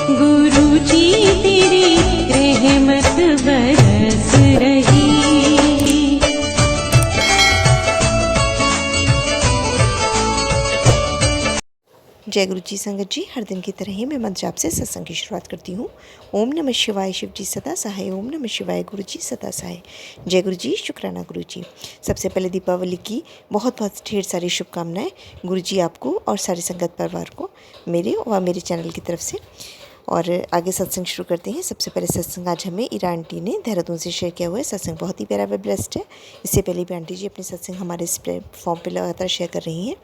गुरु जी तेरी रहमत बरस रही। जय गुरु जी संगत जी, हर दिन की तरह ही मैं मंत्र जाप से सत्संग की शुरुआत करती हूँ। ओम नमः शिवाय, शिव जी सदा सहाय। ओम नमः शिवाय, गुरु जी सदा सहाय। जय गुरु जी, शुक्राना गुरु जी। सबसे पहले दीपावली की बहुत बहुत ढेर सारी शुभकामनाएं गुरु जी आपको और सारी संगत परिवार को मेरे और मेरे चैनल की तरफ से। और आगे सत्संग शुरू करते हैं। सबसे पहले सत्संग आज हमें ईरा आंटी ने देहरादून से शेयर किया हुआ है। सत्संग बहुत ही प्यारा व ब्लेस्ड है। इससे पहले भी आंटी जी अपने सत्संग हमारे इस प्लेटफॉर्म पर लगातार शेयर कर रही हैं,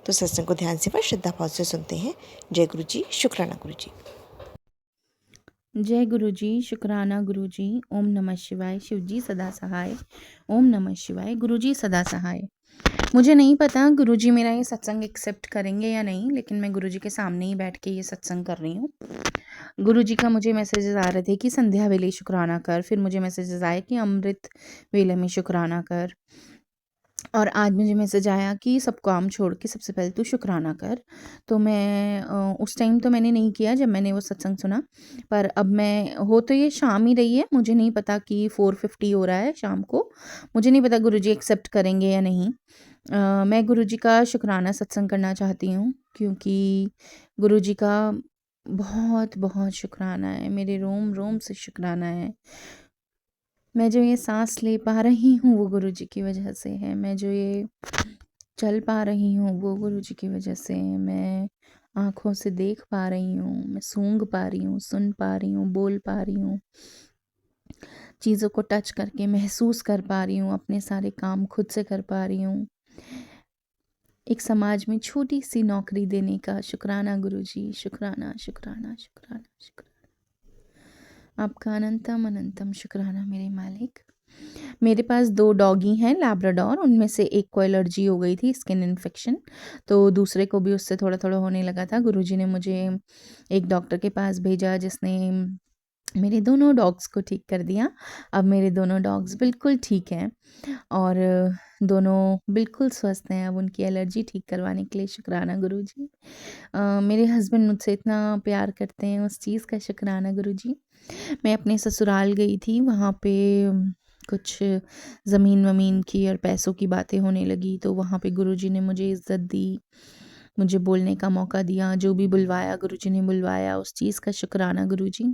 तो सत्संग को ध्यान से व श्रद्धा भाव से सुनते हैं। जय गुरु जी, शुक्राना गुरु जी। जय गुरु जी, शुक्राना गुरु जी। ओम नमः शिवाय, शिव जी सदा सहाय। ओम नमः शिवाय, गुरु जी सदा सहाय। मुझे नहीं पता गुरु जी मेरा ये सत्संग एक्सेप्ट करेंगे या नहीं, लेकिन मैं गुरु जी के सामने ही बैठ के ये सत्संग कर रही हूँ। गुरु जी का मुझे मैसेजेस आ रहे थे कि संध्या वेले शुक्राना कर, फिर मुझे मैसेजेस आए कि अमृत वेले में शुक्राना कर, और आज मुझे मैसेज आया कि सब काम छोड़ के सबसे पहले तू शुक्राना कर। तो मैं उस टाइम तो मैंने नहीं किया जब मैंने वो सत्संग सुना, पर अब मैं हो तो ये शाम ही रही है, मुझे नहीं पता कि 4:50 हो रहा है शाम को। मुझे नहीं पता गुरुजी एक्सेप्ट करेंगे या नहीं। मैं गुरुजी का शुक्राना सत्संग करना चाहती हूँ, क्योंकि गुरुजी का बहुत बहुत शुक्राना है, मेरे रोम रोम से शुक्राना है। मैं जो ये सांस ले पा रही हूँ वो गुरुजी की वजह से है। मैं जो ये चल पा रही हूँ वो गुरुजी की वजह से है। मैं आँखों से देख पा रही हूँ, मैं सूंघ पा रही हूँ, सुन पा रही हूँ, बोल पा रही हूँ, चीज़ों को टच करके महसूस कर पा रही हूँ, अपने सारे काम खुद से कर पा रही हूँ। एक समाज में छोटी सी नौकरी देने का शुक्राना गुरुजी, शुक्राना शुक्राना शुक्राना शुक्राना। आपका अनंतम अनंतम शुक्राना मेरे मालिक। मेरे पास 2 डॉगी हैं लैब्राडोर, उनमें से एक को एलर्जी हो गई थी, स्किन इन्फेक्शन, तो दूसरे को भी उससे थोड़ा-थोड़ा होने लगा था। गुरुजी ने मुझे एक डॉक्टर के पास भेजा, जिसने मेरे दोनों डॉग्स को ठीक कर दिया। अब मेरे दोनों डॉग्स बिल्कुल ठीक हैं और दोनों बिल्कुल स्वस्थ हैं। अब उनकी एलर्जी ठीक करवाने के लिए शुक्राना गुरुजी। मेरे हस्बैंड मुझसे इतना प्यार करते हैं, उस चीज़ का शुक्राना गुरुजी। मैं अपने ससुराल गई थी, वहाँ पे कुछ ज़मीन-वमीन की और पैसों की बातें होने लगी, तो वहाँ पे गुरुजी ने मुझे इज़्ज़त दी, मुझे बोलने का मौका दिया, जो भी बुलवाया गुरुजी ने बुलवाया, उस चीज़ का शुक्राना गुरुजी।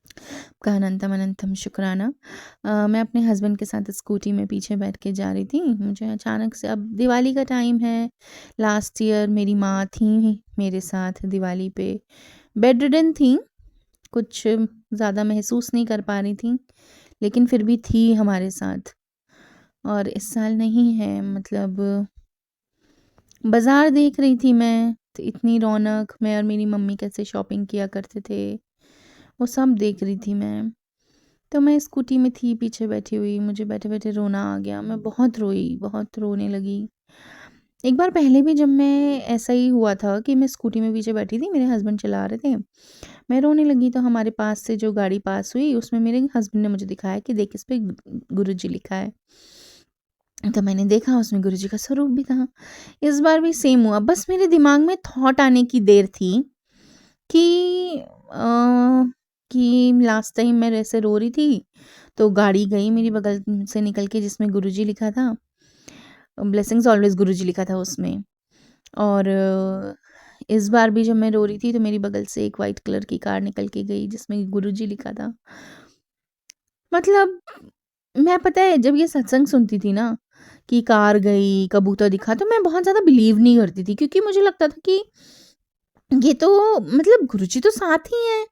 आपका अनंतम अनंतम शुक्राना। मैं अपने हस्बैंड के साथ स्कूटी में पीछे बैठ के जा रही थी, मुझे अचानक से, अब दिवाली का टाइम है, लास्ट ईयर मेरी माँ थी मेरे साथ दिवाली पे, बेड रिडन थी, कुछ ज़्यादा महसूस नहीं कर पा रही थी, लेकिन फिर भी थी हमारे साथ। और इस साल नहीं है, मतलब बाज़ार देख रही थी मैं, तो इतनी रौनक, मैं और मेरी मम्मी कैसे शॉपिंग किया करते थे, वो सब देख रही थी मैं। तो मैं स्कूटी में थी पीछे बैठी हुई, मुझे बैठे-बैठे रोना आ गया, मैं बहुत रोई, बहुत रोने लगी। एक बार पहले भी जब मैं ऐसा ही हुआ था कि मैं स्कूटी में पीछे बैठी थी, मेरे हस्बैंड चला रहे थे, मैं रोने लगी, तो हमारे पास से जो गाड़ी पास हुई उसमें मेरे हस्बैंड ने मुझे दिखाया कि देख, इस पे गुरुजी लिखा है। तो मैंने देखा उसमें गुरुजी का स्वरूप भी था। इस बार भी सेम हुआ, बस मेरे दिमाग में थॉट आने की देर थी कि कि लास्ट टाइम मैं ऐसे रो रही थी, तो गाड़ी गई मेरी बगल से निकल के जिसमें गुरुजी लिखा था, ब्लेसिंग्स ऑलवेज़ गुरुजी लिखा था उसमें। और इस बार भी जब मैं रो रही थी तो मेरी बगल से एक वाइट कलर की कार निकल के गई जिसमें गुरुजी लिखा था। मतलब मैं, पता है, जब ये सत्संग सुनती थी ना कि कार गई, कबूतर दिखा, तो मैं बहुत ज़्यादा बिलीव नहीं करती थी, क्योंकि मुझे लगता था कि ये तो, मतलब गुरुजी तो साथ ही हैं।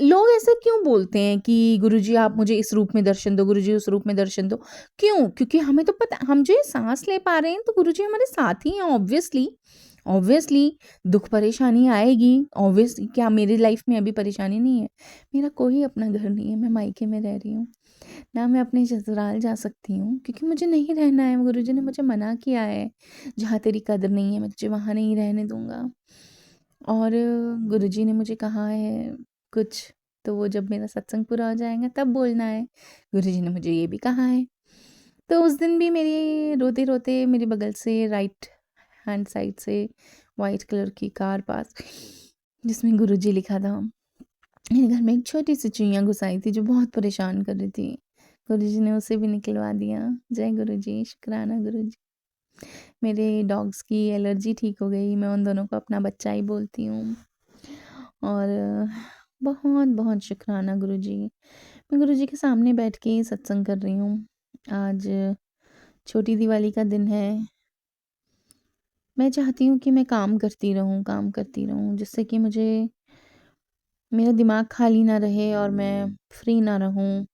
लोग ऐसे क्यों बोलते हैं कि गुरुजी आप मुझे इस रूप में दर्शन दो, गुरुजी उस रूप में दर्शन दो। क्यों? क्योंकि हमें तो पता, हम जो ये सांस ले पा रहे हैं तो गुरुजी हमारे साथ ही हैं, ऑब्वियसली। ऑब्वियसली दुख परेशानी आएगी, ऑब्वियसली। क्या मेरी लाइफ में अभी परेशानी नहीं है? मेरा कोई अपना घर नहीं है, मैं मायके में रह रही हूँ, ना मैं अपने ससुराल जा सकती हूँ, क्योंकि मुझे नहीं रहना है। गुरुजी ने मुझे मना किया है, जहाँ तेरी कदर नहीं है मैं तुझे वहाँ नहीं रहने दूंगा। और गुरुजी ने मुझे कहा है कुछ, तो वो जब मेरा सत्संग पूरा हो जाएगा तब बोलना है। गुरुजी ने मुझे ये भी कहा है। तो उस दिन भी मेरी रोते-रोते मेरी बगल से राइट हैंड साइड से वाइट कलर की कार पास, जिसमें गुरुजी लिखा था। मेरे घर में एक छोटी सी चुईयाँ घुस आई थी जो बहुत परेशान कर रही थी। गुरुजी ने उसे भी निकलवा दिया। जय गुरुजी, शुक्राना गुरुजी। मेरे डॉग्स की एलर्जी ठीक हो गई। मैं उन दोनों को अपना बच्चा ही बोलती हूँ। और बहुत बहुत शुक्राना गुरुजी। मैं गुरुजी के सामने बैठ के सत्संग कर रही हूँ। आज छोटी दिवाली का दिन है। मैं चाहती हूँ कि मैं काम करती रहूँ जिससे कि मुझे मेरा दिमाग खाली ना रहे और मैं फ्री ना रहूँ।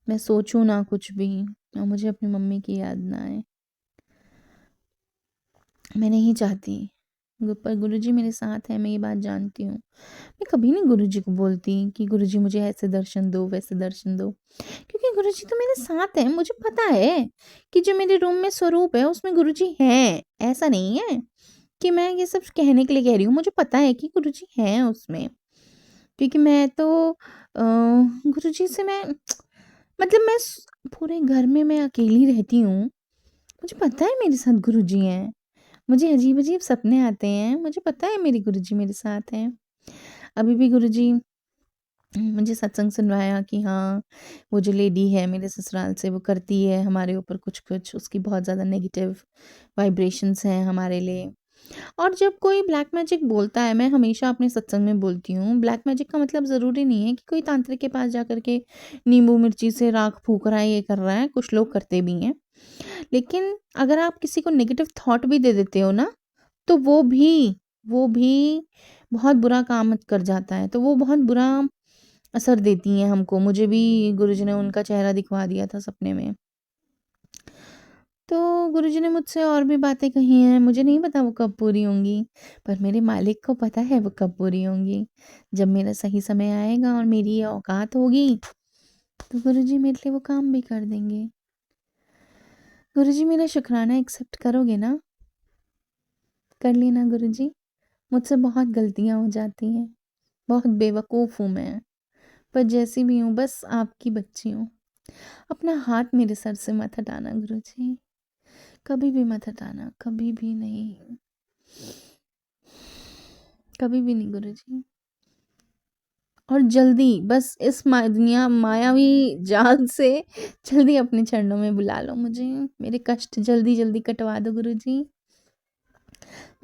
मैं सोचूँ ना कुछ भी और मुझे अपनी मम्मी की याद ना आए। मैं नहीं चाहती, पर गुरुजी मेरे साथ हैं, मैं ये बात जानती हूँ। मैं कभी नहीं गुरुजी को बोलती कि गुरुजी मुझे ऐसे दर्शन दो, वैसे दर्शन दो, क्योंकि गुरुजी तो मेरे साथ हैं। मुझे पता है कि जो मेरे रूम में स्वरूप है उसमें गुरुजी हैं। ऐसा नहीं है कि मैं ये सब कहने के लिए कह रही हूँ। मुझे पता है कि गुरुजी हैं उसमें, क्योंकि मैं तो गुरुजी से मैं मतलब पूरे घर में मैं अकेली रहती हूँ। मुझे पता है मेरे साथ गुरुजी हैं। मुझे अजीब-अजीब सपने आते हैं। मुझे पता है मेरे गुरुजी मेरे साथ हैं। अभी भी गुरुजी मुझे सत्संग सुनवाया कि हाँ, वो जो लेडी है मेरे ससुराल से, वो करती है हमारे ऊपर कुछ-कुछ, उसकी बहुत ज़्यादा नेगेटिव वाइब्रेशंस हैं हमारे लिए। और जब कोई ब्लैक मैजिक बोलता है, मैं हमेशा अपने सत्संग में बोलती हूँ, ब्लैक मैजिक का मतलब ज़रूरी नहीं है कि कोई तांत्रिक के पास जा कर के नींबू मिर्ची से राख फूँक रहा है, ये कर रहा है, कुछ लोग करते भी हैं। लेकिन अगर आप किसी को नेगेटिव थॉट भी दे देते हो ना, तो वो भी बहुत बुरा काम कर जाता है। तो वो बहुत बुरा असर देती हैं हमको। मुझे भी गुरुजी ने उनका चेहरा दिखवा दिया था सपने में। तो गुरुजी ने मुझसे और भी बातें कही हैं, मुझे नहीं पता वो कब पूरी होंगी, पर मेरे मालिक को पता है वो कब पूरी होंगी। जब मेरा सही समय आएगा और मेरी ये औकात होगी, तो गुरुजी मेरे लिए वो काम भी कर देंगे। गुरुजी मेरा शुकराना एक्सेप्ट करोगे ना? कर लेना गुरुजी। मुझसे बहुत गलतियाँ हो जाती हैं, बहुत बेवकूफ़ हूँ मैं, पर जैसी भी हूँ बस आपकी बच्ची हूँ। अपना हाथ मेरे सर से मत हटाना गुरुजी, कभी भी मत हटाना, कभी भी नहीं, कभी भी नहीं गुरुजी। और जल्दी बस इस दुनिया मायावी जाल से जल्दी अपने चरणों में बुला लो मुझे। मेरे कष्ट जल्दी जल्दी कटवा दो गुरुजी।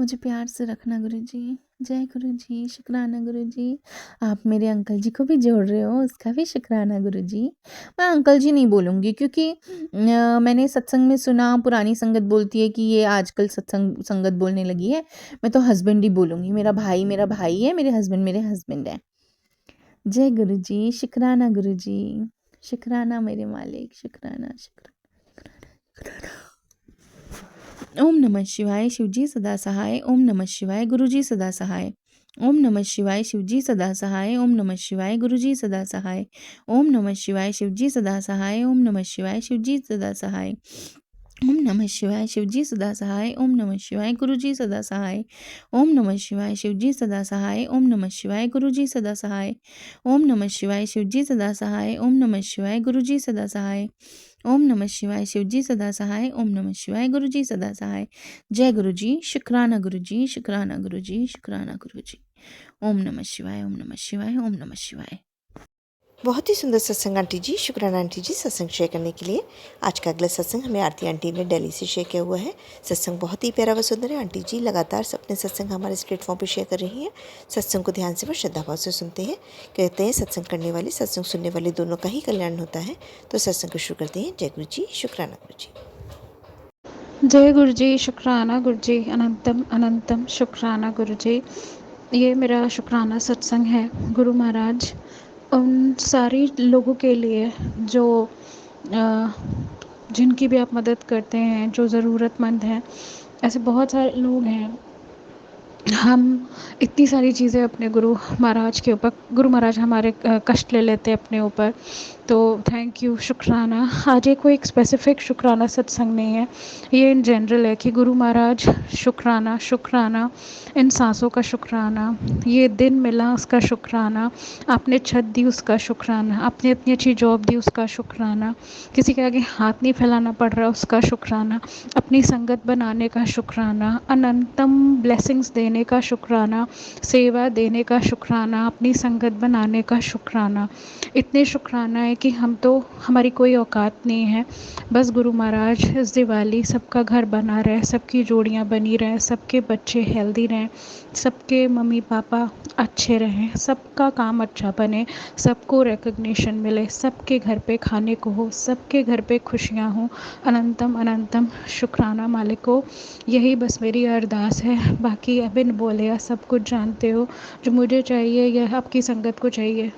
मुझे प्यार से रखना गुरुजी। जय गुरुजी, शुक्राना गुरुजी। आप मेरे अंकल जी को भी जोड़ रहे हो, उसका भी शुक्राना गुरुजी। मैं अंकल जी नहीं बोलूँगी, क्योंकि मैंने सत्संग में सुना, पुरानी संगत बोलती है कि ये आजकल संगत बोलने लगी है। मैं तो हस्बैंड ही बोलूँगी। मेरा भाई है, मेरे हस्बैंड है। जय गुरुजी, शुक्राना गुरुजी, शुक्राना मेरे मालिक, शुक्राना शुक्राना। ओम नमः शिवाय, शिवजी सदा सहाय। ओम नमः शिवाय, गुरुजी सदा सहाय। ओम नमः शिवाय, शिवजी सदा सहाय। ओम नमः शिवाय, गुरुजी सदा सहाय। ओम नमः शिवाय, शिवजी सदा सहाय। ओम नमः शिवाय, शिवजी सदा सहाय। ओम नमः शिवाय, शिवजी सदा सहाय। ओम नमः शिवाय, गुरुजी सदा सहाय। ओम नमः शिवाय, शिवजी सदा सहाय। ओम नमः शिवाय, गुरुजी सदा सहाय। ओम नमः शिवाय, शिवजी सदा सहाय। ओम नमः शिवाय, गुरुजी सदा सहाय। ओम नमः शिवाय, शिवजी सदा सहाय। ओम नमः शिवाय, गुरुजी सदा सहाय। जय गुरुजी, शुक्राना गुरुजी, शुक्राना गुरुजी, शुक्राना गुरुजी। ओम नमः शिवाय, ओम नमः शिवाय, ओम नमः शिवाय। बहुत ही सुंदर सत्संग आंटी जी। शुक्राना आंटी जी सत्संग शेयर करने के लिए। आज का अगला सत्संग हमें आरती आंटी ने दिल्ली से शेयर किया हुआ है। सत्संग बहुत ही प्यारा व सुंदर है। आंटी जी लगातार अपने सत्संग हमारे इस प्लेटफॉर्म पर शेयर कर रही हैं। सत्संग को ध्यान से व श्रद्धाभाव से सुनते हैं। कहते हैं सत्संग करने वाले, सत्संग सुनने वाले दोनों का ही कल्याण होता है। तो सत्संग को शुरू करते हैं। जय गुरु जी, शुक्राना गुरु जी। जय गुरु जी, शुक्राना गुरु जी, अनंतम अनंतम शुक्राना गुरु जी। ये मेरा शुक्राना सत्संग है गुरु महाराज उन सारे लोगों के लिए जो जिनकी भी आप मदद करते हैं, जो ज़रूरतमंद हैं। ऐसे बहुत सारे लोग हैं। हम इतनी सारी चीज़ें अपने गुरु महाराज के ऊपर, गुरु महाराज हमारे कष्ट ले लेते हैं अपने ऊपर। तो थैंक यू, शुक्राना। आज ये कोई एक स्पेसिफ़िक शुक्राना सत्संग नहीं है, ये इन जनरल है कि गुरु महाराज शुक्राना, शुक्राना। इन सांसों का शुक्राना, ये दिन मिला उसका शुक्राना, आपने छत दी उसका शुक्राना, आपने इतनी अच्छी जॉब दी उसका शुक्राना, किसी के आगे हाथ नहीं फैलाना पड़ रहा उसका शुक्राना, अपनी संगत बनाने का शुक्राना, अनंतम ब्लेसिंग्स देने बनाने का शुक्राना, सेवा देने का शुक्राना, अपनी संगत बनाने का शुक्राना। इतने शुक्राना है कि हम तो, हमारी कोई औकात नहीं है। बस गुरु महाराज इस दिवाली सबका घर बना रहे, सबकी जोड़ियाँ बनी रहें, सबके बच्चे हेल्दी रहें, सबके मम्मी पापा अच्छे रहें, सबका काम अच्छा बने, सबको रिकग्निशन मिले, सबके घर पे खाने को हो, सबके घर पे खुशियाँ हों। अनंतम अनंतम शुक्राना मालिक को। यही बस मेरी अरदास है। बाकी बिन बोले आप सब कुछ जानते हो, जो मुझे चाहिए यह आपकी संगत को चाहिए,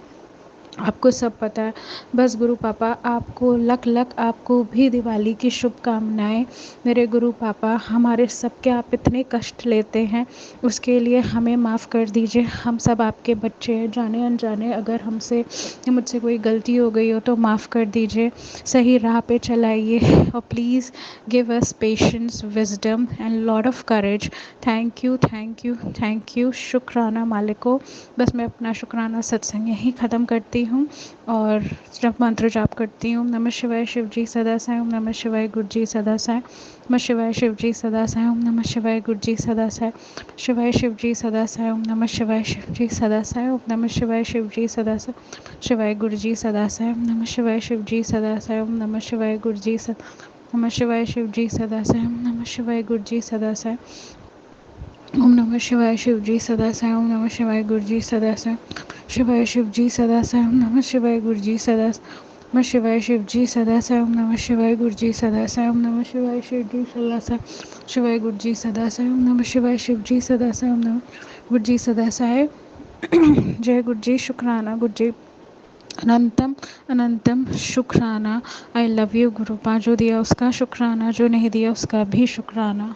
आपको सब पता है। बस गुरु पापा आपको लख लख, आपको भी दिवाली की शुभकामनाएं। मेरे गुरु पापा, हमारे सबके आप इतने कष्ट लेते हैं, उसके लिए हमें माफ़ कर दीजिए। हम सब आपके बच्चे हैं, जाने अनजाने अगर मुझसे कोई गलती हो गई हो तो माफ़ कर दीजिए, सही राह पे चलाइए, और please give us patience, wisdom and lot of courage. Thank you thank you thank you. शुक्राना मालिक को। बस मैं अपना शुक्राना सत्संग यहीं ख़त्म करती हूँ और जब मंत्र जाप करती हूँ। नमः शिवाय शिव जी सदा साई, ओम नमः शिवाय गुरु जी सदा साई, नमः शिवाय शिव जी सदा साई, ओम नमः शिवाय गुरु जी सदा साई, शिवाय शिव जी सदा साई, ओम नमः शिवाय शिव जी सदा साई, ओम नमः शिवाय शिव जी सदा साई, शिवाय गुरु जी सदा साई, ओम नमः शिवाय शिव जी सदा साई, ओम नमः शिवाय गुरु जी सदा, नमः शिवाय शिव जी सदा साई, ओम नमः शिवाय गुरु जी सदा साई, ओम नमः शिवाय शिव जी सदा साई, ओम नमः शिवाय गुरु जी सदा साई, शिवाय शिव जी सदा साई, ओम नमः शिवाय गुरु जी सदा, नमः शिवाय शिव जी सदा साई, ओम नमः शिवाय गुरु जी सदा साई, ओम नमः शिवाय शिव जी सदा साई, शिवाय गुरु जी सदा साई, ओम नमः शिवाय शिव जी सदा साई, ओम नमः गुरु जी सदा साई। जय गुरु जी। शुक्राना गुरु जी। अनंतम अनंतम शुक्राना। I love you गुरुपा। जो दिया उसका शुक्राना, जो नहीं दिया उसका भी शुक्राना।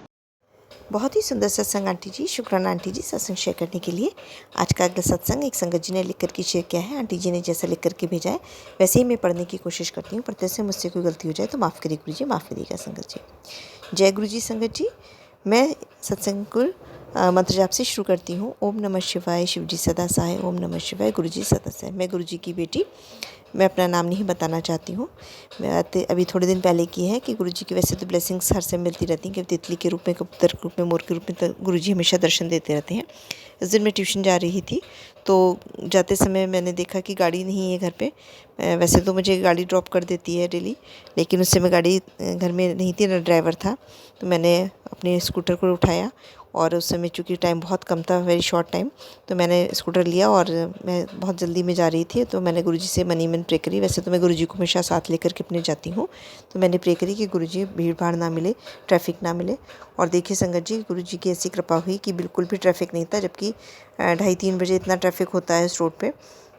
बहुत ही सुंदर सत्संग आंटी जी। शुक्राना आंटी जी सत्संग शेयर करने के लिए। आज का अगला सत्संग एक संगत जी ने लिख करके शेयर किया है। आंटी जी ने जैसा लिख करके भेजा है वैसे ही मैं पढ़ने की कोशिश करती हूँ, पर जैसे मुझसे कोई गलती हो जाए तो माफ़ करिए गुरु जी, माफ़ करिएगा संगत जी। जय गुरु जी संगत जी। मैं सत्संग को मंत्र जाप से शुरू करती हूँ। ओम नमः शिवाय शिव जी सदा सहाय, ओम नमः शिवाय गुरु जी सदा सहाय। मैं गुरु जी की बेटी, मैं अपना नाम नहीं बताना चाहती हूँ। मैं अभी थोड़े दिन पहले की है कि गुरु जी की वैसे तो ब्लेसिंग्स हर समय मिलती रहती हैं, कभी तितली के रूप में, कबूतर के रूप में, मोर के रूप में, तो गुरु जी हमेशा दर्शन देते रहते हैं। इस दिन मैं ट्यूशन जा रही थी तो जाते समय मैंने देखा कि गाड़ी नहीं है घर पे। वैसे तो मुझे गाड़ी ड्रॉप कर देती है डेली, लेकिन उस समय गाड़ी घर में नहीं थी, ना ड्राइवर था। तो मैंने अपने स्कूटर को उठाया और उस समय चूँकि टाइम बहुत कम था, वेरी शॉर्ट टाइम, तो मैंने स्कूटर लिया और मैं बहुत जल्दी में जा रही थी। तो मैंने गुरुजी से मनी मन प्रे करी। वैसे तो मैं गुरुजी को हमेशा साथ लेकर के अपने जाती हूँ, तो मैंने प्रे करी कि गुरुजी भीड़ भाड़ ना मिले, ट्रैफिक ना मिले। और देखिए संगत जी, गुरुजी की ऐसी कृपा हुई कि बिल्कुल भी ट्रैफिक नहीं था, जबकि 2:30-3 बजे इतना ट्रैफिक होता है इस रोड पर।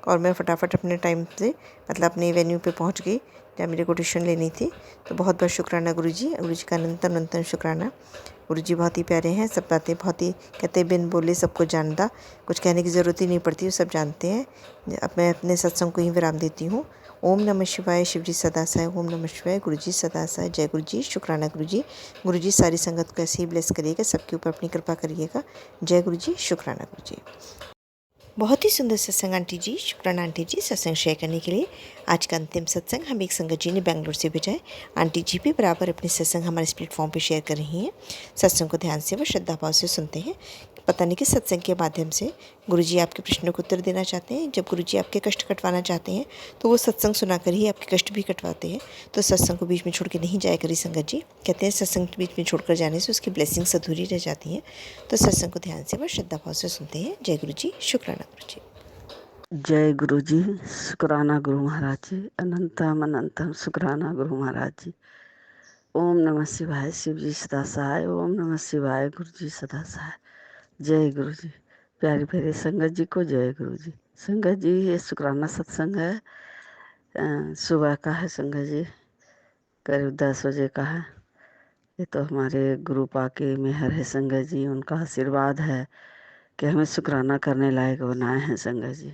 और मैं फटाफट अपने टाइम से, मतलब अपने वेन्यू पे पहुंच गई जहाँ मेरे को ट्यूशन लेनी थी। तो बहुत बहुत शुक्राना गुरुजी का अनंतम अनंतम शुक्राना। गुरुजी बहुत ही प्यारे हैं, सब बातें बहुत ही, कहते बिन बोले सबको जानता, कुछ कहने की ज़रूरत ही नहीं पड़ती, वो सब जानते हैं। अब मैं अपने सत्संग को ही विराम देती हूँ। ओम नमः शिवाय शिव जी सदा साई, ओम नमः शिवाय गुरु जी सदा साई। जय गुरु जी। शुक्राना गुरु जी सारी संगत को ऐसे ही ब्लेस करिएगा, सबके ऊपर अपनी कृपा करिएगा। जय गुरु जी। शुक्राना गुरु जी। बहुत ही सुंदर सत्संग आंटी जी। शुक्राना आंटी जी सत्संग शेयर करने के लिए। आज का अंतिम सत्संग हम एक संगत जी ने बेंगलोर से भेजा है। आंटी जी भी बराबर अपने सत्संग हमारे इस प्लेटफॉर्म पे शेयर कर रही हैं। सत्संग को ध्यान से व श्रद्धा भाव से सुनते हैं। पता नहीं किस सत्संग के माध्यम से गुरुजी आपके प्रश्नों को उत्तर देना चाहते हैं। जब गुरुजी आपके कष्ट कटवाना चाहते हैं तो वो सत्संग सुनाकर ही आपके कष्ट भी कटवाते हैं। तो सत्संग को बीच में छोड़ के नहीं जाया करिए संगत जी। कहते हैं सत्संग बीच में छोड़कर जाने से उसकी ब्लेसिंग्स अधूरी रह जाती हैं। तो सत्संग को ध्यान से व श्रद्धा भाव से सुनते हैं। जय गुरु जी। शुक्राना गुरु जी। जय गुरु जी। शुक्राना गुरु महाराज जी। अनंतम अनंतम शुक्राना गुरु महाराज जी। ओम नमः शिवाय शिव जी सदा सहाय, ओम नमः शिवाय गुरु जी सदा सहाय। जय गुरु जी। प्यारी प्यारी संगत जी को जय गुरु जी। संगत जी, ये शुक्राना सत्संग है, सुबह का है संगत जी, करीब 10 बजे का है। ये तो हमारे गुरु पाके मेहर है संगत जी, उनका आशीर्वाद है कि हमें शुक्राना करने लायक बनाए हैं संगत जी।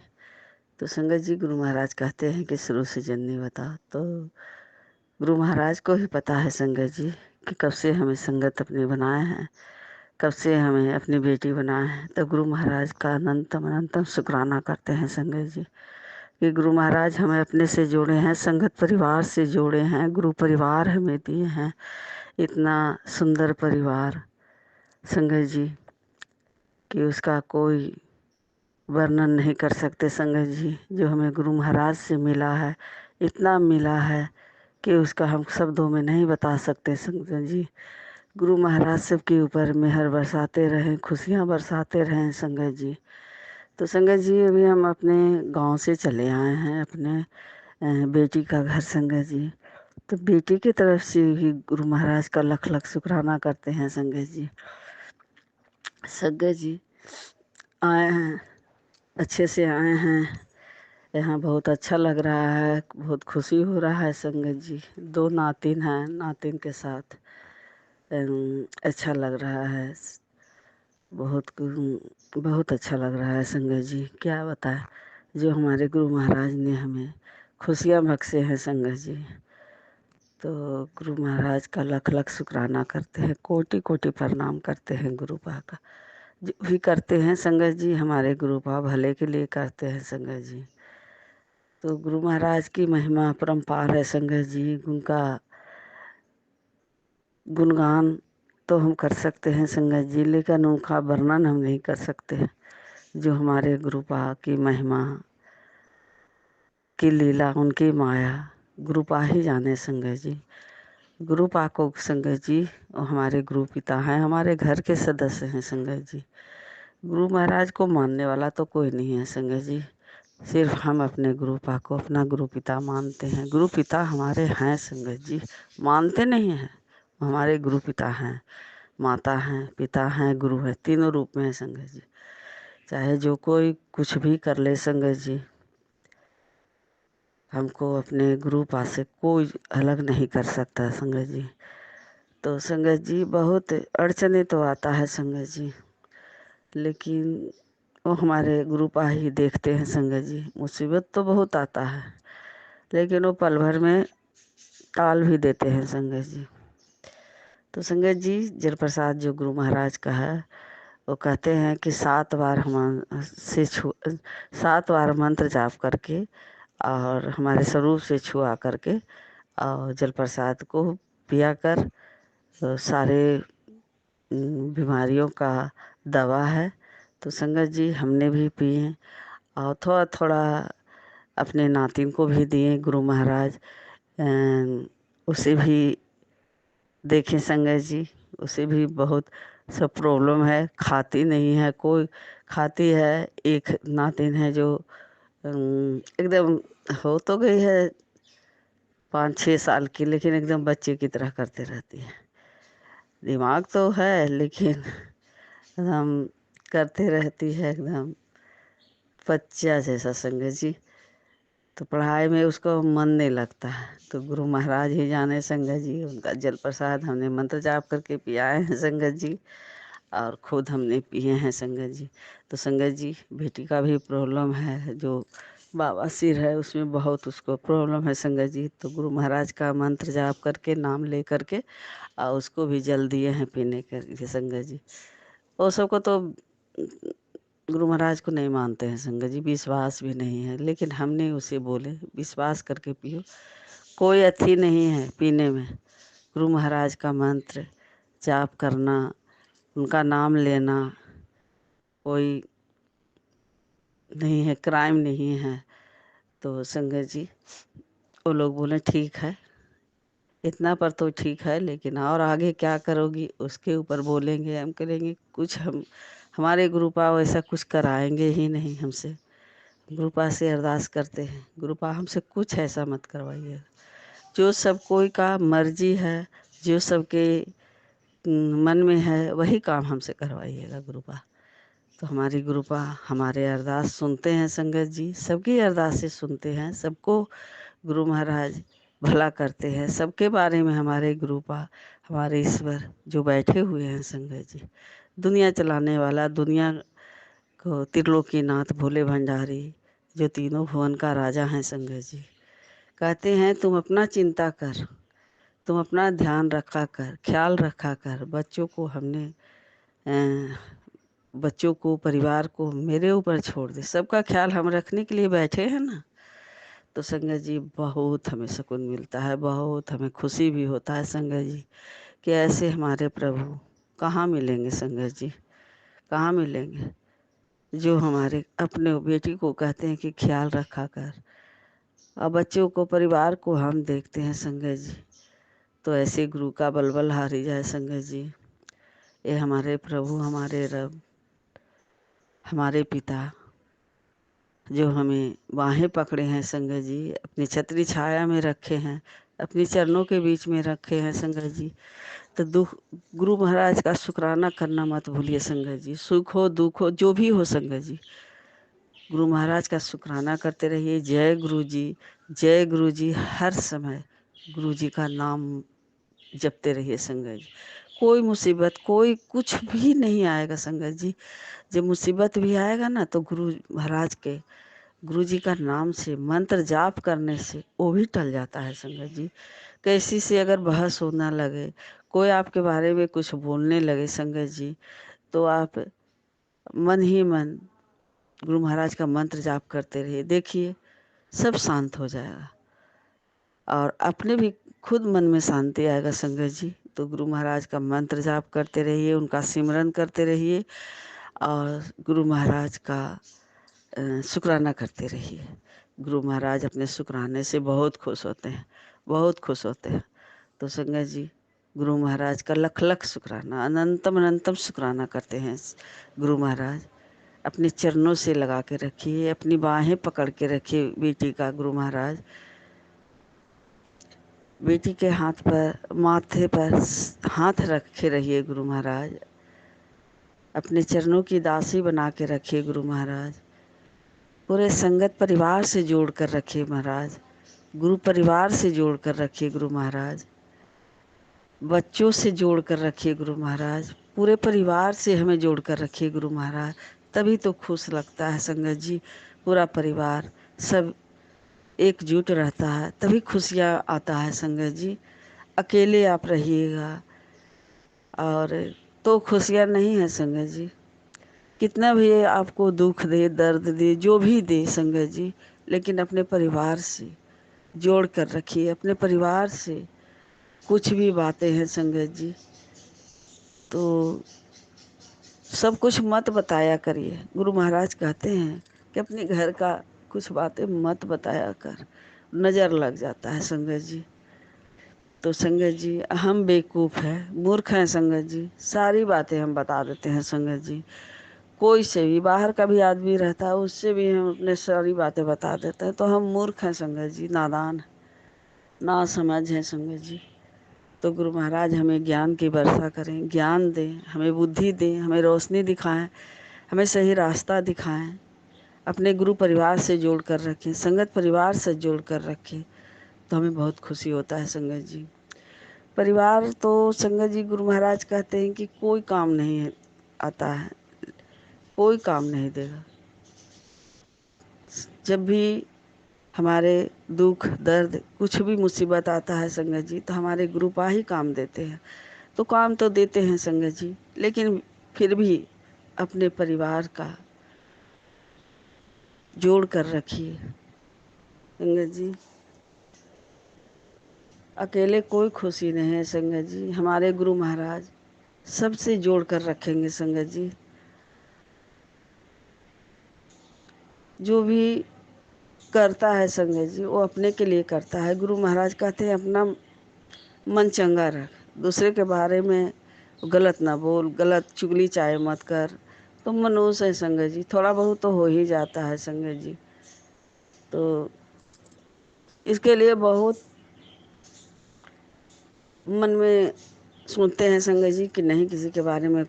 तो संगत जी, गुरु महाराज कहते हैं कि शुरू से जननी बताओ, तो गुरु महाराज को ही पता है संगत जी कि कब से हमें संगत अपनी बनाए हैं, कब से हमें अपनी बेटी बनाए हैं। तो गुरु महाराज का अनंतम अनंतम शुक्राना करते हैं संगत जी कि गुरु महाराज हमें अपने से जोड़े हैं, संगत परिवार से जोड़े हैं, गुरु परिवार हमें दिए हैं, इतना सुंदर परिवार संगत जी। कि उसका कोई वर्णन नहीं कर सकते संगत जी। जो हमें गुरु महाराज से मिला है, इतना मिला है कि उसका हम शब्दों में नहीं बता सकते संगत जी। गुरु महाराज सबके ऊपर मेहर बरसाते रहें, खुशियाँ बरसाते रहें संगत जी। तो संगत जी अभी हम अपने गांव से चले आए हैं अपने बेटी का घर संगत जी। तो बेटी की तरफ से भी गुरु महाराज का लख लख शुक्राना करते हैं संगत जी। संगत जी आए हैं, अच्छे से आए हैं, यहाँ बहुत अच्छा लग रहा है, बहुत खुशी हो रहा है संगत जी। 2 नातिन हैं, नातिन के साथ अच्छा लग रहा है, बहुत अच्छा लग रहा है संगत जी। क्या बताएं, जो हमारे गुरु महाराज ने हमें खुशियाँ बख्शे हैं संगत जी। तो गुरु महाराज का लख लख शुक्राना करते हैं, कोटि कोटि प्रणाम करते हैं गुरु पा का। जो भी करते हैं संगत जी हमारे गुरु पा भले के लिए करते हैं संगत जी। तो गुरु महाराज की महिमा अपरंपार है संगत जी। उनका गुणगान तो हम कर सकते हैं संगत जी, लेकिन उनका वर्णन हम नहीं कर सकते। जो हमारे गुरु पा की महिमा की लीला, उनकी माया गुरु पा ही जाने संगत जी। गुरु पा को संगत जी वो हमारे गुरु पिता हैं, हमारे घर के सदस्य हैं संगत जी। गुरु महाराज को मानने वाला तो कोई नहीं है संगत जी। सिर्फ हम अपने गुरु पा को अपना गुरु पिता मानते हैं। गुरु पिता हमारे हैं संगत जी, मानते नहीं हैं, हमारे गुरु पिता हैं। माता हैं, पिता हैं, गुरु हैं, तीनों रूप में है संगत जी। चाहे जो कोई कुछ भी कर ले संगत जी, हमको अपने गुरु पा से कोई अलग नहीं कर सकता संगत जी। तो संगत जी बहुत अड़चने तो आता है संगत जी, लेकिन वो हमारे गुरु पा ही देखते हैं संगत जी। मुसीबत तो बहुत आता है, लेकिन वो पल भर में टाल भी देते हैं संगत जी। तो संगत जी जल प्रसाद जो गुरु महाराज का है, वो कहते हैं कि 7 बार हम से 7 बार मंत्र जाप करके और हमारे स्वरूप से छुआ करके और जल प्रसाद को पिया कर तो सारे बीमारियों का दवा है। तो संगत जी हमने भी पिए और थोड़ा थोड़ा अपने नातिन को भी दिए गुरु महाराज। उसे भी देखें संगत जी, उसे भी बहुत सब प्रॉब्लम है, खाती नहीं है, कोई खाती है। एक नातिन है जो एकदम हो तो गई है 5-6 साल की, लेकिन एकदम बच्चे की तरह करते रहती है। दिमाग तो है लेकिन एकदम करते रहती है, एकदम बच्चा जैसा संगत जी। तो पढ़ाई में उसको मन नहीं लगता है। तो गुरु महाराज ही जाने संगत जी, उनका जल प्रसाद हमने मंत्र जाप करके पियाए हैं संगत जी, और खुद हमने पिए हैं संगत जी। तो संगत जी बेटी का भी प्रॉब्लम है, जो बाबा सिर है उसमें बहुत उसको प्रॉब्लम है संगत जी। तो गुरु महाराज का मंत्र जाप करके नाम ले करके और उसको भी जल दिए हैं पीने के संगत जी। वो सबको तो गुरु महाराज को नहीं मानते हैं संगत जी, विश्वास भी नहीं है, लेकिन हमने उसे बोले विश्वास करके पियो, कोई अथी नहीं है पीने में। गुरु महाराज का मंत्र जाप करना, उनका नाम लेना कोई नहीं है, क्राइम नहीं है। तो संगत जी वो लोग बोले ठीक है, इतना पर तो ठीक है, लेकिन और आगे क्या करोगी उसके ऊपर बोलेंगे। हम करेंगे कुछ, हम हमारे गुरुपा वैसा कुछ कराएंगे ही नहीं हमसे। गुरुपा से अरदास करते हैं, गुरुपा हमसे कुछ ऐसा मत करवाइए। जो सब कोई का मर्जी है, जो सबके मन में है वही काम हमसे करवाइएगा गुरुपा। तो हमारी गुरुपा हमारे अरदास सुनते हैं संगत जी, सबकी अरदासें सुनते हैं, सबको गुरु महाराज भला करते हैं। सबके बारे में हमारे गुरुपा, हमारे ईश्वर जो बैठे हुए हैं संगत जी, दुनिया चलाने वाला, दुनिया को त्रिलोकीनाथ भोले भंडारी जो तीनों भुवन का राजा हैं संगत जी, कहते हैं तुम अपना चिंता कर, तुम अपना ध्यान रखा कर, ख्याल रखा कर। बच्चों को हमने बच्चों को, परिवार को मेरे ऊपर छोड़ दे, सबका ख्याल हम रखने के लिए बैठे हैं ना। तो संगत जी बहुत हमें सुकून मिलता है, बहुत हमें खुशी भी होता है संगत जी कि ऐसे हमारे प्रभु कहाँ मिलेंगे संगत जी, कहाँ मिलेंगे जो हमारे अपने बेटी को कहते हैं कि ख्याल रखा कर। और बच्चों को, परिवार को हम देखते हैं संगत जी, तो ऐसे गुरु का बलबल हारी जाए संगत जी। ये हमारे प्रभु, हमारे रब, हमारे पिता जो हमें बाहें पकड़े हैं संगत जी, अपनी छतरी छाया में रखे हैं, अपनी चरणों के बीच में रखे हैं संगत जी। तो दुख गुरु महाराज का शुक्राना करना मत भूलिए संगत जी। सुख हो दुख हो जो भी हो संगत जी, गुरु महाराज का शुक्राना करते रहिए। जय गुरु जी, जय गुरु जी। हर समय गुरु जी का नाम जपते रहिए संगत जी। कोई मुसीबत, कोई कुछ भी नहीं आएगा संगत जी। जब मुसीबत भी आएगा ना तो गुरु महाराज के, गुरु जी का नाम से, मंत्र जाप करने से वो भी टल जाता है संगत जी। कैसी से अगर बहस होना लगे, कोई आपके बारे में कुछ बोलने लगे संगत जी, तो आप मन ही मन गुरु महाराज का मंत्र जाप करते रहिए। देखिए सब शांत हो जाएगा और अपने भी खुद मन में शांति आएगा संगत जी। तो गुरु महाराज का मंत्र जाप करते रहिए, उनका सिमरन करते रहिए और गुरु महाराज का शुक्राना करते रहिए। गुरु महाराज अपने शुक्राने से बहुत खुश होते हैं, बहुत खुश होते हैं। तो संगत जी, गुरु महाराज का लख लख शुक्राना, अनंतम अनंतम शुक्राना करते हैं गुरु महाराज। अपने चरणों से लगा के रखिए, अपनी बाहें पकड़ के रखिए बेटी का गुरु महाराज। बेटी के हाथ पर, माथे पर हाथ रखे रहिए गुरु महाराज। अपने चरणों की दासी बना के रखिए गुरु महाराज। पूरे संगत परिवार से जोड़ कर रखिए महाराज, गुरु परिवार से जोड़ कर रखिए गुरु महाराज। बच्चों से जोड़ कर रखिए गुरु महाराज, पूरे परिवार से हमें जोड़ कर रखिए गुरु महाराज। तभी तो खुश लगता है संगत जी। पूरा परिवार सब एकजुट रहता है तभी खुशियाँ आता है संगत जी। अकेले आप रहिएगा और तो खुशियाँ नहीं है संगत जी। कितना भी आपको दुख दे, दर्द दे, जो भी दे संगत जी, लेकिन अपने परिवार से जोड़ कर रखिए। अपने परिवार से कुछ भी बातें हैं संगत जी तो सब कुछ मत बताया करिए। गुरु महाराज कहते हैं कि अपने घर का कुछ बातें मत बताया कर, नज़र लग जाता है संगत जी। तो संगत जी हम बेवकूफ़ हैं, मूर्ख हैं संगत जी, सारी बातें हम बता देते हैं संगत जी। कोई से भी, बाहर का भी आदमी रहता है उससे भी हम अपने सारी बातें बता देते हैं। तो हम मूर्ख हैं संगत जी, नादान, ना समझ हैं संगत जी। तो गुरु महाराज हमें ज्ञान की वर्षा करें, ज्ञान दें, हमें बुद्धि दें, हमें रोशनी दिखाएं, हमें सही रास्ता दिखाएं। अपने गुरु परिवार से जोड़ कर रखें, संगत परिवार से जोड़ कर रखें, तो हमें बहुत खुशी होता है संगत जी। परिवार तो संगत जी गुरु महाराज कहते हैं कि कोई काम नहीं आता है, कोई काम नहीं देगा। जब भी हमारे दुख दर्द कुछ भी मुसीबत आता है संगत जी, तो हमारे गुरुपा ही काम देते हैं। तो काम तो देते हैं संगत जी, लेकिन फिर भी अपने परिवार का जोड़ कर रखिए संगत जी। अकेले कोई खुशी नहीं है संगत जी। हमारे गुरु महाराज सबसे जोड़ कर रखेंगे संगत जी। जो भी करता है संगत जी वो अपने के लिए करता है। गुरु महाराज कहते हैं अपना मन चंगा रख, दूसरे के बारे में गलत ना बोल, गलत चुगली चाहे मत कर। तो मनुष्य है संगत जी, थोड़ा बहुत तो हो ही जाता है संगत जी। तो इसके लिए बहुत मन में सोचते हैं संगत जी कि नहीं किसी के बारे में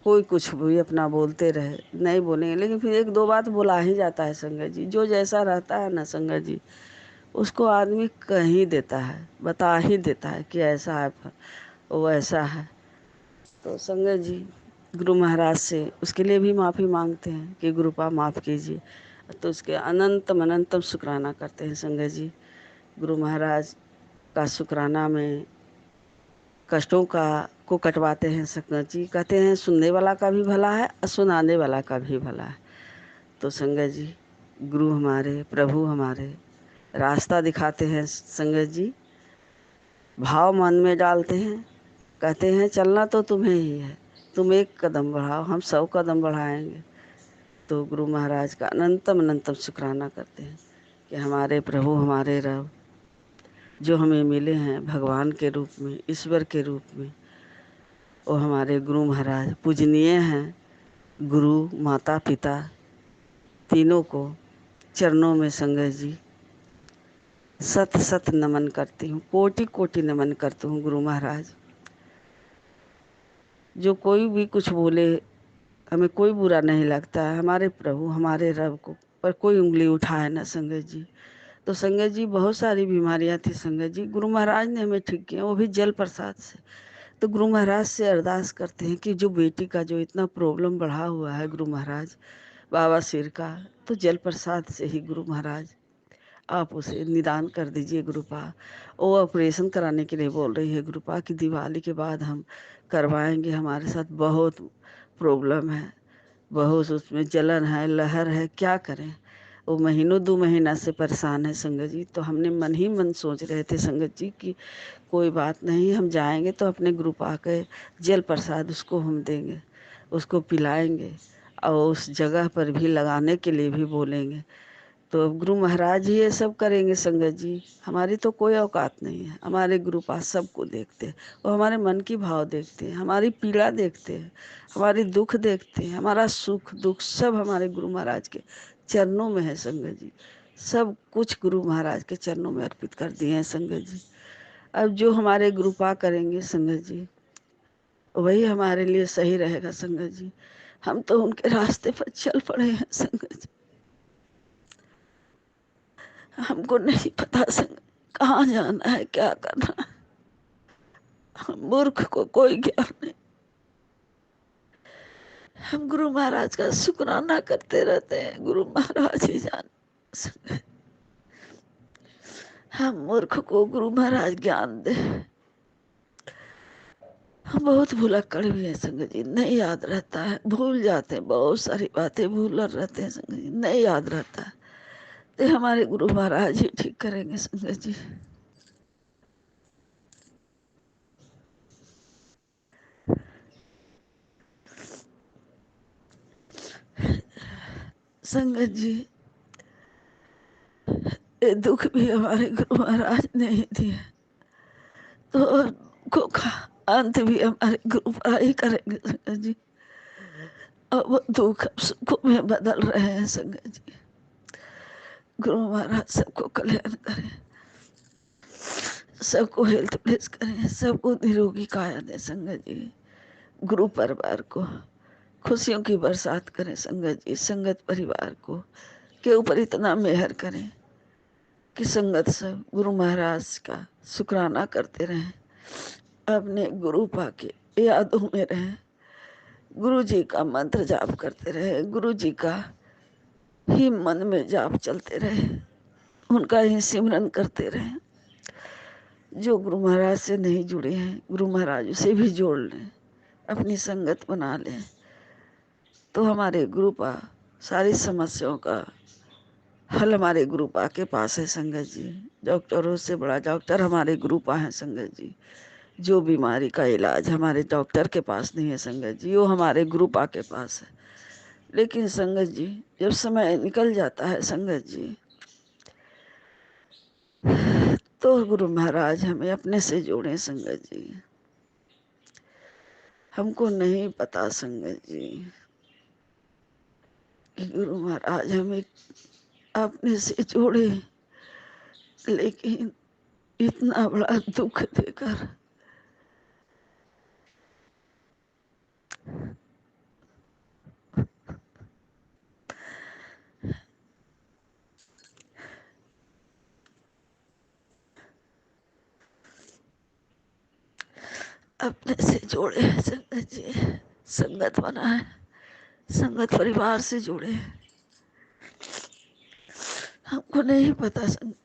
कोई कुछ भी अपना बोलते रहे, नहीं बोलेंगे, लेकिन फिर एक दो बात बोला ही जाता है संगत जी। जो जैसा रहता है ना संगत जी उसको आदमी कह ही देता है, बता ही देता है कि ऐसा है वो ऐसा है। तो संगत जी गुरु महाराज से उसके लिए भी माफ़ी मांगते हैं कि गुरुपा माफ़ कीजिए। तो उसके अनंतम अनंतम शुक्राना करते हैं संगत जी। गुरु महाराज का शुक्राना में कष्टों को कटवाते हैं संगत जी। कहते हैं सुनने वाला का भी भला है और सुनाने वाला का भी भला है। तो संगत जी गुरु हमारे, प्रभु हमारे रास्ता दिखाते हैं संगत जी, भाव मन में डालते हैं, कहते हैं चलना तो तुम्हें ही है, तुम एक कदम बढ़ाओ, हम 100 कदम बढ़ाएंगे। तो गुरु महाराज का अनंतम अनंतम शुक्राना करते हैं कि हमारे प्रभु, हमारे रब जो हमें मिले हैं भगवान के रूप में, ईश्वर के रूप में, वो हमारे गुरु महाराज पूजनीय हैं। गुरु, माता, पिता तीनों को चरणों में संगत जी सत सत नमन करती हूँ, कोटि कोटि नमन करती हूँ। गुरु महाराज जो कोई भी कुछ बोले हमें कोई बुरा नहीं लगता है, हमारे प्रभु, हमारे रब को पर कोई उंगली उठाए ना संगत जी। तो संगत जी बहुत सारी बीमारियां थी संगत जी, गुरु महाराज ने हमें ठीक किया, वो भी जल प्रसाद से। तो गुरु महाराज से अरदास करते हैं कि जो बेटी का जो इतना प्रॉब्लम बढ़ा हुआ है गुरु महाराज, बाबा सिर का, तो जल प्रसाद से ही गुरु महाराज आप उसे निदान कर दीजिए गुरुपा। वो ऑपरेशन कराने के लिए बोल रही है गुरुपा कि दिवाली के बाद हम करवाएंगे, हमारे साथ बहुत प्रॉब्लम है, बहुत उसमें जलन है, लहर है, क्या करें। वो महीनों 2 महीना से परेशान है संगत जी। तो हमने मन ही मन सोच रहे थे संगत जी कि कोई बात नहीं, हम जाएंगे तो अपने गुरुपा के जल प्रसाद उसको हम देंगे, उसको पिलाएंगे और उस जगह पर भी लगाने के लिए भी बोलेंगे। तो अब गुरु महाराज ही ये सब करेंगे संगत जी, हमारी तो कोई औकात नहीं है। हमारे गुरु पास सबको देखते हैं, वो हमारे मन की भाव देखते हैं, हमारी पीड़ा देखते हैं, हमारी दुख देखते हैं, हमारा सुख दुख सब हमारे गुरु महाराज के चरणों में है संगत जी। सब कुछ गुरु महाराज के चरणों में अर्पित कर दिए हैं संगत जी। अब जो हमारे गुरु पा करेंगे संगत जी, वही हमारे लिए सही रहेगा संगत जी। हम तो उनके रास्ते पर चल पड़े हैं संगत जी, हमको नहीं पता संग कहाँ जाना है, क्या करना है। हम मूर्ख को कोई ज्ञान नहीं। हम गुरु महाराज का शुक्राना करते रहते हैं, गुरु महाराज ही जान संग। हम मूर्ख को गुरु महाराज ज्ञान दे। हम बहुत भुलक्कड़ भी है संगत जी, नहीं याद रहता है, भूल जाते हैं, बहुत सारी बातें भूल रहते हैं संगत जी, नहीं याद रहता है। तो हमारे गुरु महाराज ही ठीक करेंगे संगत जी। संगत जी ये दुख भी हमारे गुरु महाराज ने ही दिया, तो दुखों का अंत भी हमारे गुरु महाराज ही करेंगे संगत जी। और वो दुख अब सुखों में बदल रहे हैं संगत जी। गुरु महाराज सबको कल्याण करें, सबको हेल्थ प्लेस करें, सबको निरोगी काया दें संगत जी। गुरु परिवार को खुशियों की बरसात करें संगत जी। संगत परिवार को के ऊपर इतना मेहर करें कि संगत सब गुरु महाराज का शुक्राना करते रहें, अपने गुरु पाके यादों में रहें, गुरु जी का मंत्र जाप करते रहे, गुरु जी का ही मन में जाप चलते रहे, उनका ही सिमरन करते रहे। जो गुरु महाराज से नहीं जुड़े हैं, गुरु महाराज उसे भी जोड़ लें, अपनी संगत बना लें, तो हमारे गुरु पा सारी समस्याओं का हल हमारे गुरु पा के पास है संगत जी। डॉक्टरों से बड़ा डॉक्टर हमारे गुरु पा है संगत जी। जो बीमारी का इलाज हमारे डॉक्टर के पास नहीं है संगत जी, वो हमारे गुरु पा के पास है। लेकिन संगत जी जब समय निकल जाता है संगत जी, तो गुरु महाराज हमें अपने से जोड़े संगत जी। हमको नहीं पता संगत जी कि गुरु महाराज हमें अपने से जोड़े, लेकिन इतना बड़ा दुख देकर अपने से जोड़े हैं संगत जी। संगत बना है, संगत परिवार से जुड़े हैं। हमको नहीं पता संगत,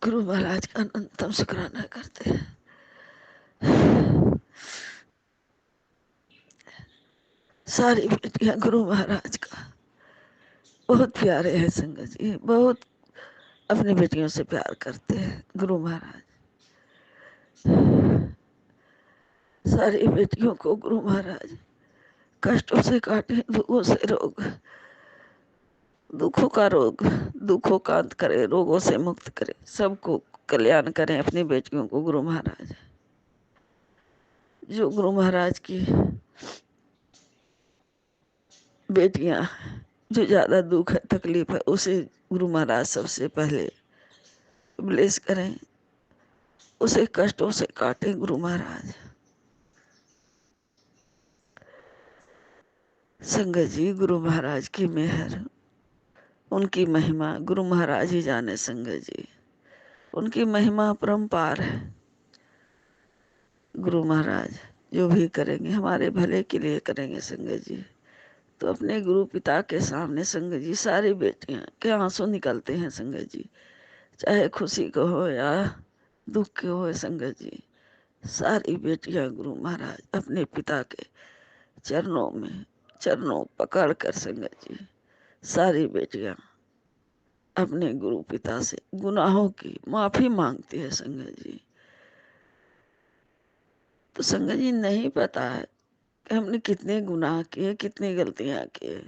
गुरु महाराज का अनंतम शुक्राना करते हैं। सारी बेटियां गुरु महाराज का बहुत प्यारे हैं संगत जी, बहुत अपनी बेटियों से प्यार करते हैं गुरु महाराज। सारी बेटियों को गुरु महाराज कष्टों से काटे, दुखों से रोग, दुखों का रोग, दुखों का अंत करे, रोगों से मुक्त करे, सबको कल्याण करें अपनी बेटियों को गुरु महाराज। जो गुरु महाराज की बेटियां, जो ज्यादा दुख है, तकलीफ है, उसे गुरु महाराज सबसे पहले ब्लेस करें, उसे कष्टों से काटें गुरु महाराज। संगत जी, गुरु महाराज की मेहर, उनकी महिमा गुरु महाराज ही जाने संगत जी। उनकी महिमा अपरंपार है। गुरु महाराज जो भी करेंगे हमारे भले के लिए करेंगे संगत जी। तो अपने गुरु पिता के सामने संगत जी सारी बेटियां के आंसू निकलते हैं संगत जी, चाहे खुशी को हो या दुख के हो संगत जी। सारी बेटियां गुरु महाराज अपने पिता के चरणों पकड़ कर संगत जी, सारी बेटियां अपने गुरु पिता से गुनाहों की माफी मांगती है संगत जी। तो संगत जी नहीं पता है कि हमने कितने गुनाह किए, कितनी गलतियां किए,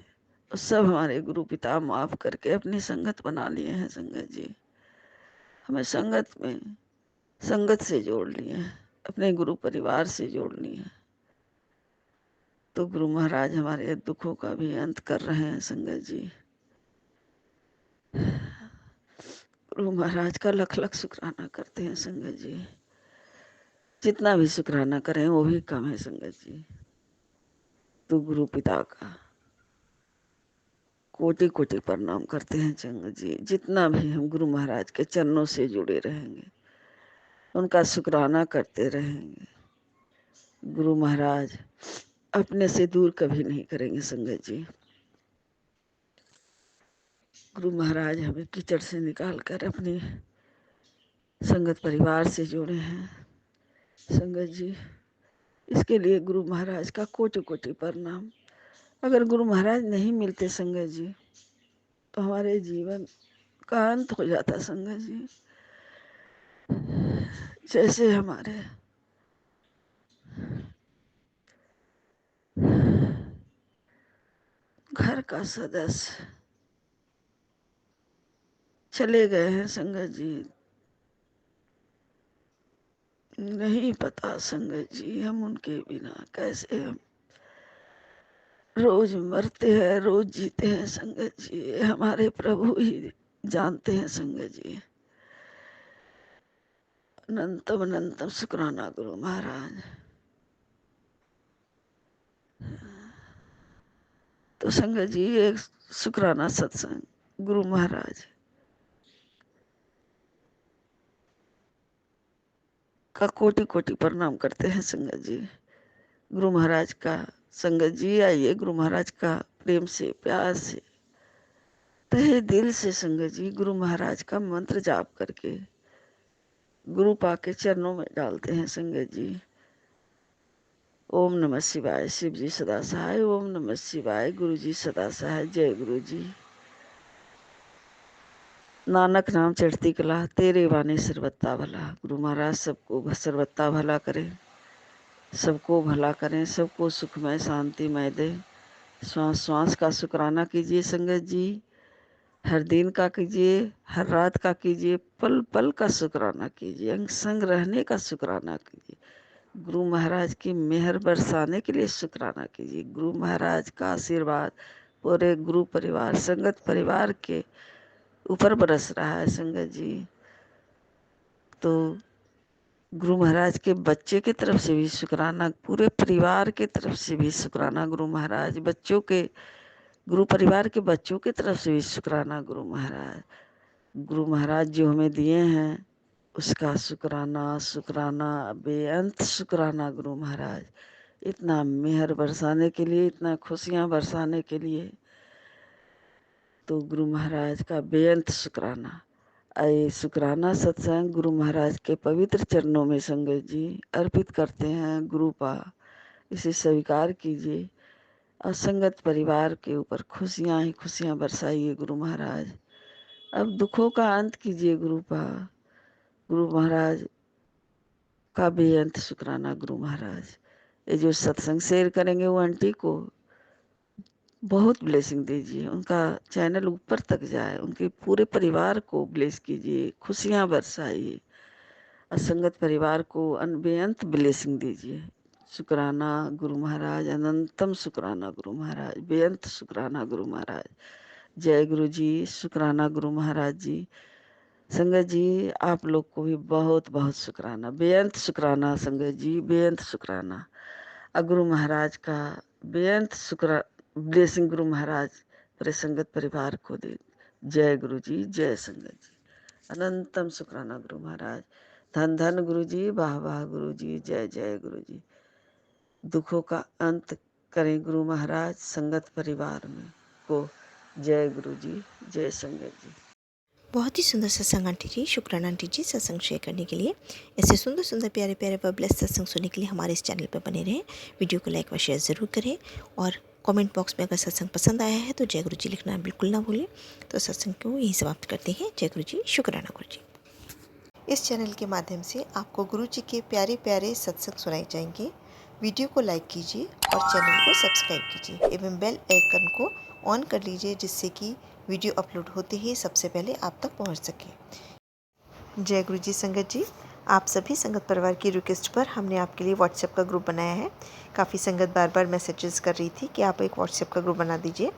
तो सब हमारे गुरु पिता माफ करके अपनी संगत बना लिए हैं संगत जी। हमें संगत से जोड़ लिए हैं, अपने गुरु परिवार से जोड़ लिए हैं। तो गुरु महाराज हमारे दुखों का भी अंत कर रहे हैं संगत जी। गुरु महाराज का लख लख शुक्राना करते हैं संगत जी। जितना भी शुक्राना करें वो भी कम है संगत जी। तो गुरु पिता का कोटि कोटि प्रणाम करते हैं संगत जी। जितना भी हम गुरु महाराज के चरणों से जुड़े रहेंगे, उनका शुक्राना करते रहेंगे। गुरु महाराज अपने से दूर कभी नहीं करेंगे संगत जी। गुरु महाराज हमें कीचड़ से निकाल कर अपनी संगत परिवार से जोड़े हैं संगत जी। इसके लिए गुरु महाराज का कोटि कोटि प्रणाम। अगर गुरु महाराज नहीं मिलते संगत जी तो हमारे जीवन का अंत हो जाता संगत जी। जैसे हमारे घर का सदस्य चले गए हैं संगत जी, नहीं पता संगत जी हम उनके बिना कैसे, हम रोज मरते हैं रोज जीते हैं संगत जी। हमारे प्रभु ही जानते हैं संगत जी। अनंतम अनंतम शुक्राना गुरु महाराज। तो संगत जी एक शुक्राना सत्संग गुरु महाराज का कोटि कोटि प्रणाम करते हैं संगत जी। गुरु महाराज का संगत जी आइए गुरु महाराज का प्रेम से प्यार से तहे दिल से संगत जी गुरु महाराज का मंत्र जाप करके गुरु पाके चरणों में डालते हैं संगत जी। ओम नमः शिवाय, शिव जी सदा सहाय। ओम नमः शिवाय, गुरु जी सदा सहाय। जय गुरु जी। नानक नाम चढ़ती कला, तेरे वाणी सर्वत्ता भला। गुरु महाराज सबको सर्वत्ता भला करें, सबको भला करें, सबको सुखमय शांतिमय दे। श्वास श्वास का शुक्राना कीजिए संगत जी, हर दिन का कीजिए, हर रात का कीजिए, पल पल का शुक्राना कीजिए, अंग संग रहने का शुक्राना कीजिए। गुरु महाराज की मेहर बरसाने के लिए शुक्राना कीजिए। गुरु महाराज का आशीर्वाद पूरे गुरु परिवार संगत परिवार के ऊपर बरस रहा है संगत जी। तो गुरु महाराज के बच्चे की तरफ से भी शुक्राना, पूरे परिवार की तरफ से भी शुक्राना गुरु महाराज, बच्चों के गुरु परिवार के बच्चों की तरफ से भी शुक्राना गुरु महाराज। गुरु महाराज जो हमें दिए हैं उसका शुक्राना शुक्राना बेअंत शुक्राना गुरु महाराज। इतना मेहर बरसाने के लिए, इतना खुशियाँ बरसाने के लिए, तो गुरु महाराज का बेअंत शुक्राना। आइए शुक्राना सत्संग गुरु महाराज के पवित्र चरणों में संगत जी अर्पित करते हैं। गुरु पा इसे स्वीकार कीजिए। और संगत परिवार के ऊपर खुशियाँ ही खुशियाँ बरसाइए गुरु महाराज। अब दुखों का अंत कीजिए गुरु महाराज का बेअंत शुक्राना गुरु महाराज। ये जो सत्संग शेयर करेंगे वो आंटी को बहुत ब्लेसिंग दीजिए, उनका चैनल ऊपर तक जाए, उनके पूरे परिवार को ब्लेस कीजिए, खुशियाँ बरसाइए, असंगत परिवार को बेअंत ब्लेसिंग दीजिए। शुक्राना गुरु महाराज, अनंतम शुक्राना गुरु महाराज, बेअंत शुक्राना गुरु महाराज। जय गुरु जी, शुक्राना गुरु महाराज जी। संगत जी आप लोग को भी बहुत बहुत शुक्राना, बेअंत शुक्राना संगत जी, बेअंत शुक्राना। गुरु महाराज का बेअंत शुक्र ब्लेसिंग गुरु महाराज पूरे संगत परिवार को दे। जय गुरु जी, जय संगत जी, अनंतम शुक्राना गुरु महाराज। धन धन गुरु जी, वाह वाह गुरु जी, जय जय गुरु जी। दुखों का अंत करें गुरु महाराज संगत परिवार में को। जय गुरु जी, जय संगत जी। बहुत ही सुंदर सत्संग आंटी जी, शुक्राना आंटी जी सत्संग शेयर करने के लिए। ऐसे सुंदर सुंदर प्यारे प्यारे व ब्लेस सत्संग सुनने के लिए हमारे इस चैनल पर बने रहें। वीडियो को लाइक व शेयर ज़रूर करें और कमेंट बॉक्स में अगर सत्संग पसंद आया है तो जय गुरु जी लिखना बिल्कुल ना भूलें। तो सत्संग को यहीं समाप्त करते हैं। जय गुरु जी, शुक्राना गुरु जी। इस चैनल के माध्यम से आपको गुरु जी के प्यारे प्यारे सत्संग सुनाए जाएंगे। वीडियो को लाइक कीजिए और चैनल को सब्सक्राइब कीजिए एवं बेल आइकन को ऑन कर लीजिए, जिससे कि वीडियो अपलोड होते ही सबसे पहले आप तक पहुंच सके। जय गुरु जी संगत जी, आप सभी संगत परिवार की रिक्वेस्ट पर हमने आपके लिए व्हाट्सएप का ग्रुप बनाया है। काफ़ी संगत बार बार मैसेजेस कर रही थी कि आप एक व्हाट्सएप का ग्रुप बना दीजिए,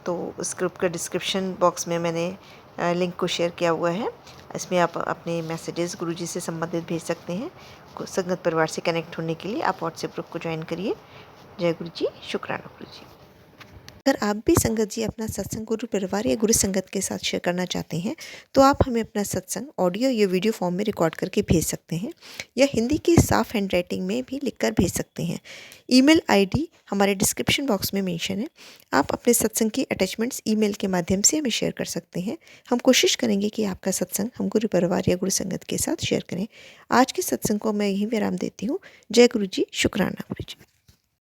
तो उस ग्रुप का डिस्क्रिप्शन बॉक्स में मैंने लिंक को शेयर किया हुआ है। इसमें आप अपने मैसेजेस गुरु जी से संबंधित भेज सकते हैं। संगत परिवार से कनेक्ट होने के लिए आप व्हाट्सएप ग्रुप को ज्वाइन करिए। जय गुरु जी, शुक्राना गुरु जी। अगर आप भी संगत जी अपना सत्संग गुरु परिवार या गुरु संगत के साथ शेयर करना चाहते हैं तो आप हमें अपना सत्संग ऑडियो या वीडियो फॉर्म में रिकॉर्ड करके भेज सकते हैं या हिंदी की साफ हैंड राइटिंग में भी लिखकर भेज सकते हैं। ईमेल आईडी हमारे डिस्क्रिप्शन बॉक्स में मेंशन है। आप अपने सत्संग की अटैचमेंट्स ईमेल के माध्यम से हमें शेयर कर सकते हैं। हम कोशिश करेंगे कि आपका सत्संग हम गुरु परिवार या गुरु संगत के साथ शेयर करें। आज के सत्संग को मैं यहीं विराम देती हूँ। जय गुरु जी, शुक्राना गुरु जी।